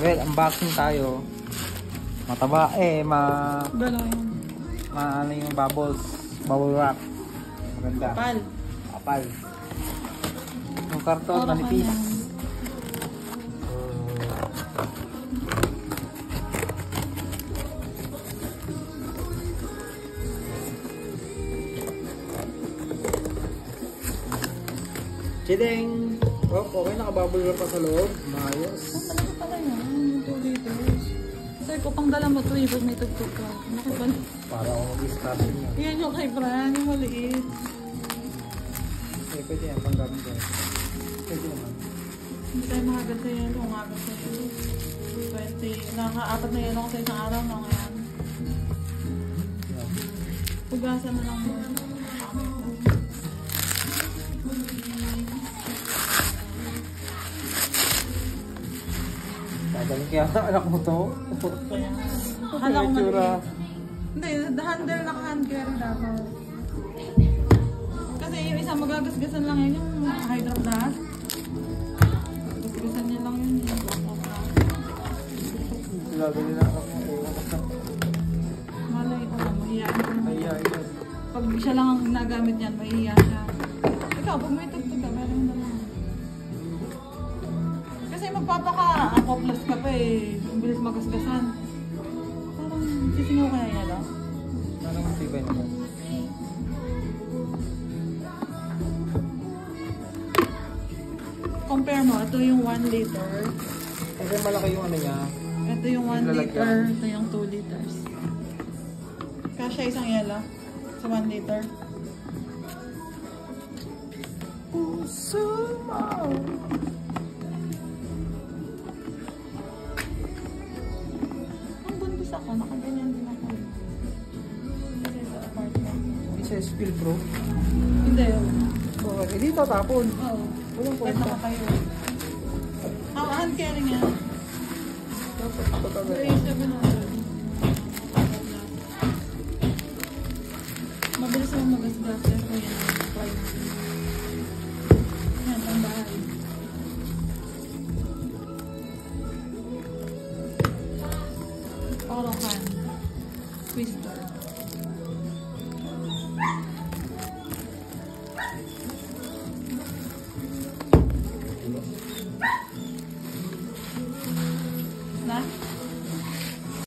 Well, unboxing tayo. Mataba Gano'n. ano yung bubbles. Bubble wrap. Maganda. Kapal. Kapal. Yung karton, manipis. Chideng! Oh, okay, naka-bubble wrap pa sa loob. Maayos. Ano pala yan? 2 liters. Sabi ko, pang dala mo ito eh, pag may tugtog ka. Nakipal. Para ako mag-discussion niya. Yan yung kay Fran, yung maliit. Okay, pwede yan, pang-gamit yan. Pwede naman. Hindi tayo makagat sa yelo, umagat sa yelo. 20, nakaka-4 na yelo ko sa isang araw na ngayon. Pugasan na lang mo. Dadalhin kaya sa anak mo to? Kaya, akala ko Itsura. maliit. Hindi, the handle naka-hand carry dapat. Kasi yung isa magagasgasan lang yun, yung Hydro Flask. Gasgasan niya lang yun, yung Dadalhin na ako. malay ko lang, mahiyaan ko. Ayan, yun. Pag siya lang ang nagamit niyan, mahihiya siya. Ikaw, pag may tugtog ka, meron na lang. Kasi magpapaka-akoplas ka pa eh. Ang bilis magasgasan. Parang sisingaw kaya yan lang. Parang matibay naman. Compare mo, ito yung 1 liter. Kasi malaki yung ano niya. Ito yung 1 liter. Ito yung 2 liters. Kasya isang yelo sa 1 liter. Puso mo. Ang buntis ako, nakaganyan din ako. Kasi sa apartment. Hindi siya spill bro. Hindi. So, hindi tatapon. Oo. Walang Kahit kwenta. nakakayo. Ang hand carry niya. Dapat patagal. 700. Mabilis naman magasgas. Ito yan. Apply natin. Yan, pang bahay. Orokan. Twister.